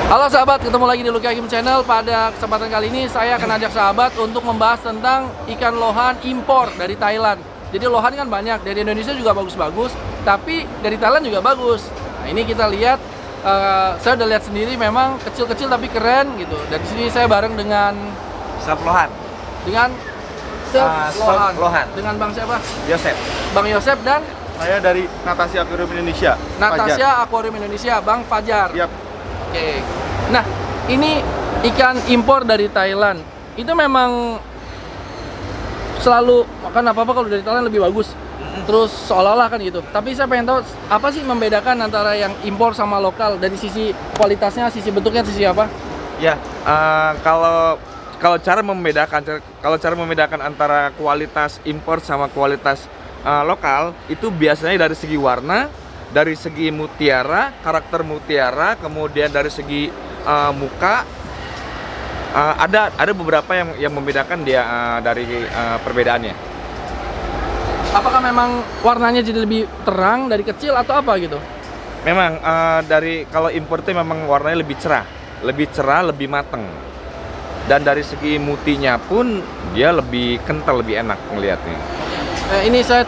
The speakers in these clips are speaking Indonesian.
Halo sahabat, ketemu lagi di Lucky Hakim Channel. Pada kesempatan kali ini saya akan ajak sahabat untuk membahas tentang ikan lohan impor dari Thailand. Jadi lohan kan banyak, dari Indonesia juga bagus-bagus, tapi dari Thailand juga bagus. Nah ini kita lihat, saya udah lihat sendiri, memang kecil-kecil tapi keren gitu. Dan di sini saya bareng dengan Chef Lohan. Chef Lohan. Lohan. Dengan Bang siapa? Yosep. Bang Yosep dan Saya dari Natasha Aquarium Indonesia. Natasha Aquarium Indonesia, Bang Fajar. Yap. Oke. Nah, ini ikan impor dari Thailand. Itu memang selalu makan apa-apa kalau dari Thailand lebih bagus. Terus seolah-olah kan gitu. Tapi saya pengen tahu apa sih membedakan antara yang impor sama lokal dari sisi kualitasnya, sisi bentuknya, sisi apa? Ya, kalau cara membedakan antara kualitas impor sama kualitas lokal itu biasanya dari segi warna, dari segi mutiara, karakter mutiara, kemudian dari segi muka. Ada beberapa yang membedakan dia dari perbedaannya. Apakah memang warnanya jadi lebih terang dari kecil atau apa gitu? Memang kalau impor itu memang warnanya lebih cerah, lebih mateng. Dan dari segi mutinya pun dia lebih kental, lebih enak ngelihatnya. Ini saya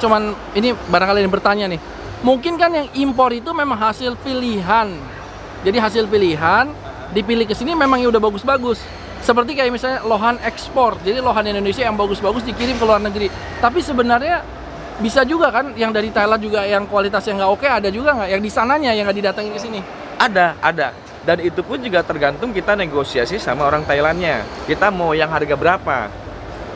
ini barangkali ini bertanya nih. Mungkin kan yang impor itu memang hasil pilihan. Jadi hasil pilihan dipilih ke sini memang udah bagus-bagus. Seperti kayak misalnya lohan ekspor. Jadi lohan Indonesia yang bagus-bagus dikirim ke luar negeri. Tapi sebenarnya bisa juga kan yang dari Thailand juga yang kualitasnya nggak oke, ada juga nggak yang di sananya yang nggak didatengin ke sini? Ada. Dan itu pun juga tergantung kita negosiasi sama orang Thailandnya. Kita mau yang harga berapa?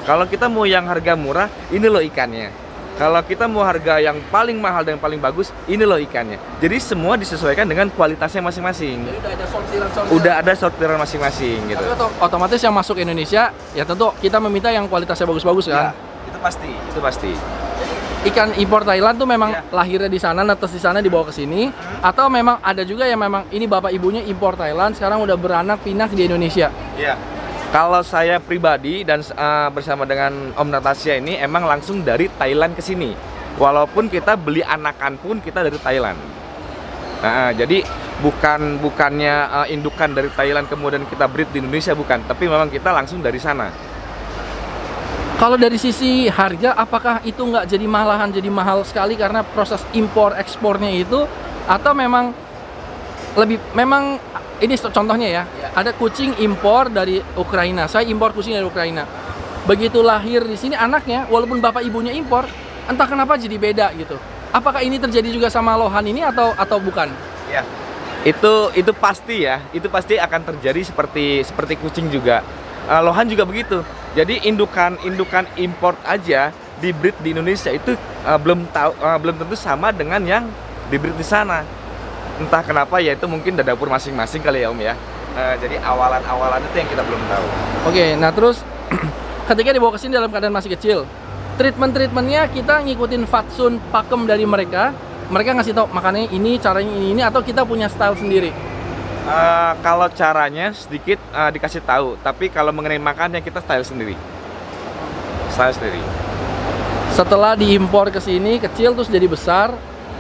Kalau kita mau yang harga murah, ini loh ikannya. Kalau kita mau harga yang paling mahal dan paling bagus, ini loh ikannya. Jadi semua disesuaikan dengan kualitasnya masing-masing. Jadi udah ada sortiran-sortiran. Udah ada sortiran masing-masing gitu. Tapi otomatis yang masuk Indonesia, ya tentu kita meminta yang kualitasnya bagus-bagus kan? Ya, itu pasti. Ikan impor Thailand tuh memang Ya. lahirnya di sana, netes di sana, dibawa ke sini, atau memang ada juga yang memang ini bapak ibunya impor Thailand, sekarang udah beranak pinak di Indonesia. Iya. Kalau saya pribadi dan bersama dengan Om Natasha ini emang langsung dari Thailand ke sini. Walaupun kita beli anakan pun kita dari Thailand. Nah, jadi bukannya indukan dari Thailand kemudian kita breed di Indonesia, bukan, tapi memang kita langsung dari sana. Kalau dari sisi harga, apakah itu nggak jadi malahan jadi mahal sekali karena proses impor ekspornya itu, atau memang ini contohnya ya, ada kucing impor dari Ukraina, saya impor kucing dari Ukraina, begitu lahir di sini anaknya, walaupun bapak ibunya impor, entah kenapa jadi beda gitu. Apakah ini terjadi juga sama lohan ini atau bukan? Ya. Itu pasti ya, itu pasti akan terjadi seperti kucing juga. Lohan juga begitu. Jadi indukan import aja di breed di Indonesia itu belum tentu sama dengan yang di breed di sana. Entah kenapa ya, itu mungkin dari dapur masing-masing kali ya Om ya. Jadi awalan itu yang kita belum tahu. Oke, nah terus ketika dibawa ke sini dalam keadaan masih kecil, treatmentnya kita ngikutin fatsun pakem dari mereka ngasih tahu makannya ini, caranya ini, atau kita punya style sendiri? Kalau caranya sedikit dikasih tahu, tapi kalau mengenai makannya kita style sendiri. Setelah diimpor ke sini kecil terus jadi besar,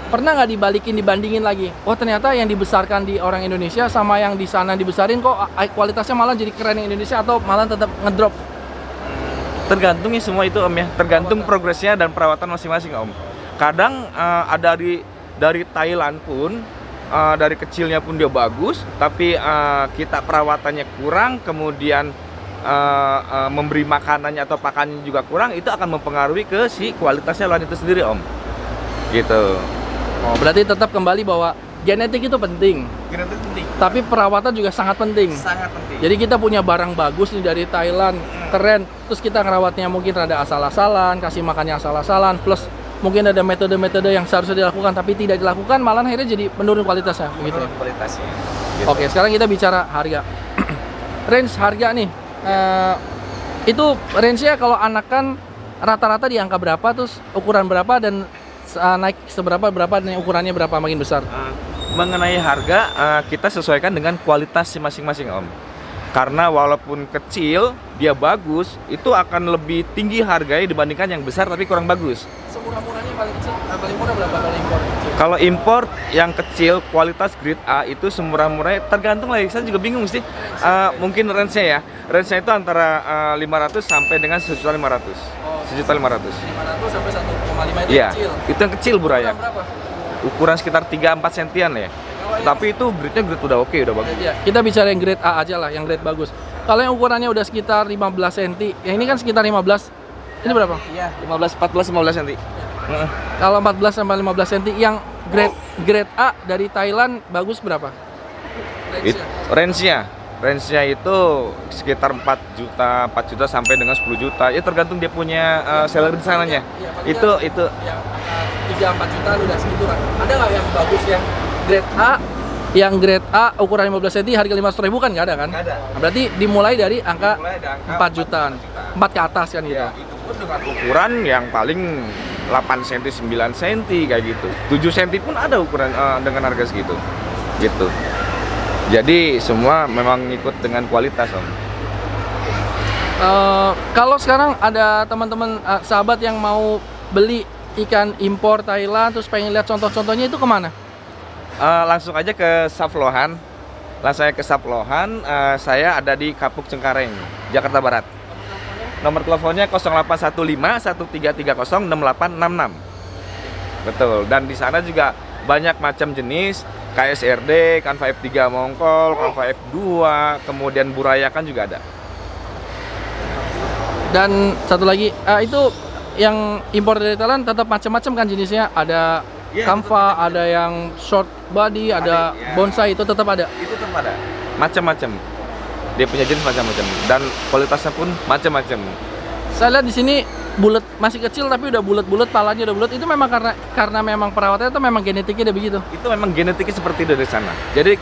pernah nggak dibandingin lagi? Oh ternyata yang dibesarkan di orang Indonesia sama yang di sana dibesarin kok kualitasnya malah jadi keren yang Indonesia, atau malah tetap ngedrop? Tergantung ya semua itu Om ya, tergantung progresnya dan perawatan masing-masing Om. Kadang ada dari Thailand pun, dari kecilnya pun dia bagus, tapi kita perawatannya kurang, kemudian memberi makanannya atau pakannya juga kurang, itu akan mempengaruhi ke si kualitasnya lohan itu sendiri Om. Gitu. Oh, berarti tetap kembali bahwa genetik itu penting. Genetik penting. Tapi perawatan juga sangat penting. Sangat penting. Jadi kita punya barang bagus nih dari Thailand, keren. Terus kita ngerawatnya mungkin rada asal-asalan, kasih makannya asal-asalan, plus mungkin ada metode-metode yang seharusnya dilakukan tapi tidak dilakukan, malah akhirnya jadi menurun kualitasnya, begitu. Menurun kualitasnya. Gitu. Oke, sekarang kita bicara harga. Range harga nih, itu range-nya kalau anakan rata-rata di angka berapa, terus ukuran berapa, dan naik seberapa dan ukurannya berapa makin besar? Mengenai harga, kita sesuaikan dengan kualitas masing-masing Om. Karena walaupun kecil, dia bagus, itu akan lebih tinggi harganya dibandingkan yang besar tapi kurang bagus. Semurah-murahnya paling kecil, paling murah berapa kalau impor kecil? Kalau impor yang kecil kualitas grade A itu semurah-murahnya tergantung lah. Saya juga bingung sih. Mungkin range-nya ya. Range-nya itu antara 500 sampai dengan 1.500. 1.500. 500 sampai 1,5 itu Iya, kecil. itu yang kecil Buraya. Ukuran berapa? Ukuran sekitar 3-4 sentian ya. Tapi itu grade-nya grade udah oke, udah bagus. Ya, kita bicara yang grade A aja lah, yang grade bagus. Kalau yang ukurannya udah sekitar 15 cm, yang ini kan sekitar 15. Ini berapa? Iya, 15 cm. Kalau 14 sampai 15 cm yang grade A dari Thailand bagus berapa? Range-nya itu sekitar 4 juta sampai dengan 10 juta. Ya tergantung dia punya seller di sananya. Itu yang 3-4 juta udah segitu kan. Ada nggak yang bagus yang grade A? Yang grade A ukuran 15 cm harga 500.000 kan nggak ada kan? Nggak ada. Berarti dimulai dari angka Dimulai dari angka 4 jutaan. 4 ke atas kan gitu. Ya, itu pun dengan ukuran yang paling 8 cm, 9 cm kayak gitu. 7 cm pun ada ukuran dengan harga segitu. Gitu. Jadi semua memang ikut dengan kualitas, Om. Kalau sekarang ada teman-teman sahabat yang mau beli ikan impor Thailand terus pengen lihat contoh-contohnya itu kemana? Langsung aja ke Savlohan. Saya ada di Kapuk Cengkareng, Jakarta Barat. Nomor teleponnya 0815 1330 6866. Betul. Dan di sana juga banyak macam jenis, KSRD, Kanva F3 Mongkol, Kanva F2, kemudian Buraya kan juga ada. Dan satu lagi, itu yang impor dari Thailand tetap macam-macam kan jenisnya. Ada Iya, Canva, tetap ada yang short body, ada ya. bonsai, itu tetap ada. Itu tetap ada. Macam-macam. Dia punya jenis macam-macam dan kualitasnya pun macam-macam. Saya lihat di sini bulat, masih kecil tapi udah bulat-bulat, palanya udah bulat. Itu memang karena memang perawatannya itu memang genetiknya udah begitu. Itu memang genetiknya seperti dari sana. Jadi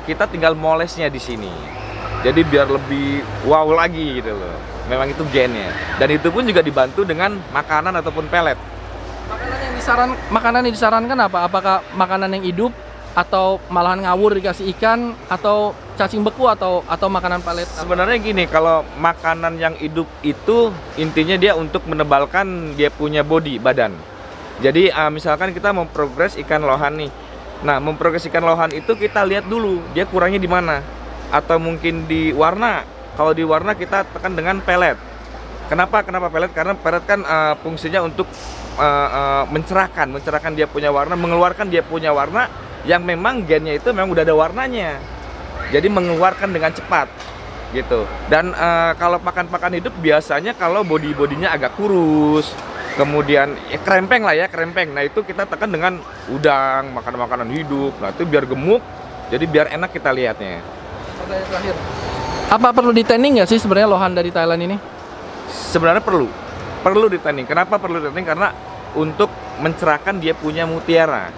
kita tinggal molesnya di sini. Jadi biar lebih wow lagi gitu loh. Memang itu gennya. Dan itu pun juga dibantu dengan makanan ataupun pelet. Makanan yang disarankan apa? Apakah makanan yang hidup atau malahan ngawur dikasih ikan atau cacing beku atau makanan pelet? Sebenarnya gini, kalau makanan yang hidup itu intinya dia untuk menebalkan dia punya body badan. Jadi misalkan kita mau progres ikan lohan nih. Nah, memprogres ikan lohan itu kita lihat dulu dia kurangnya di mana. Atau mungkin di warna. Kalau di warna kita tekan dengan pelet. Kenapa pelet? Karena pelet kan fungsinya untuk mencerahkan dia punya warna, mengeluarkan dia punya warna yang memang gennya itu memang udah ada warnanya. Jadi mengeluarkan dengan cepat gitu. Dan kalau pakan hidup biasanya kalau bodinya agak kurus, kemudian krempeng. Nah, itu kita tekan dengan udang, makanan hidup. Nah, itu biar gemuk, jadi biar enak kita lihatnya. Pertanyaan terakhir. Apa perlu di-tanning nggak sih sebenarnya lohan dari Thailand ini? Sebenarnya perlu di-tanning. Kenapa perlu di-tanning? Karena untuk mencerahkan dia punya mutiara.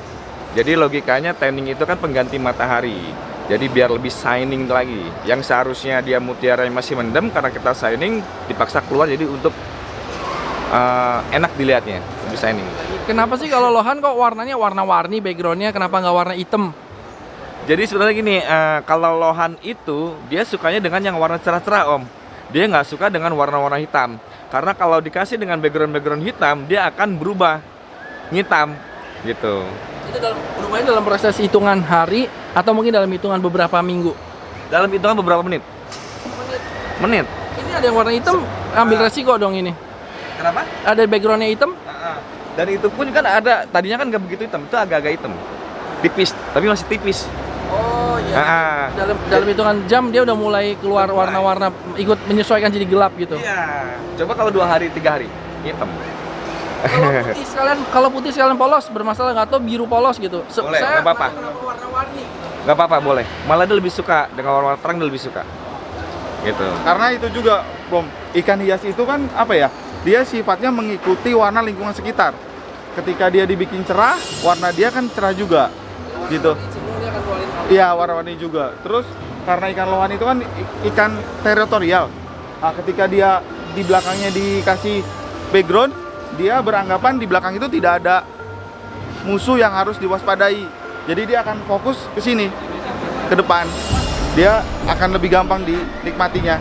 Jadi logikanya tanning itu kan pengganti matahari. Jadi biar lebih shining lagi. Yang seharusnya dia mutiara yang masih mendem, karena kita shining dipaksa keluar, jadi untuk enak dilihatnya, lebih shining. Kenapa sih kalau lohan kok warnanya warna-warni, backgroundnya kenapa nggak warna hitam? Jadi sebenarnya gini, kalau lohan itu dia sukanya dengan yang warna cerah-cerah, Om. Dia nggak suka dengan warna-warna hitam. Karena kalau dikasih dengan background hitam, dia akan berubah hitam gitu. Itu berubahnya dalam proses hitungan hari atau mungkin dalam hitungan beberapa minggu? Dalam hitungan beberapa menit. Menit. Ini ada yang warna hitam, ambil resiko dong ini. Kenapa? Ada backgroundnya hitam? Dan itu pun kan ada, tadinya kan nggak begitu hitam, itu agak-agak hitam. Tipis, tapi masih tipis. Oh iya. Dalam hitungan jam dia udah mulai keluar warna-warna, ikut menyesuaikan jadi gelap gitu. Iya. Coba kalau 2 hari, 3 hari hitam. Kalau putih sekalian polos bermasalah nggak, atau biru polos gitu? Boleh, Saya nggak apa-apa. warna-warni gitu. Nggak apa-apa, boleh. Malah dia lebih suka dengan warna terang, dia lebih suka. Gitu. Karena itu juga, Bom, ikan hias itu kan apa ya? Dia sifatnya mengikuti warna lingkungan sekitar. Ketika dia dibikin cerah, warna dia kan cerah juga. Gitu. Iya, warna-warni juga. Terus karena ikan lohan itu kan ikan teritorial. Nah, ketika dia di belakangnya dikasih background, dia beranggapan di belakang itu tidak ada musuh yang harus diwaspadai. Jadi dia akan fokus ke sini, ke depan. Dia akan lebih gampang dinikmatinya.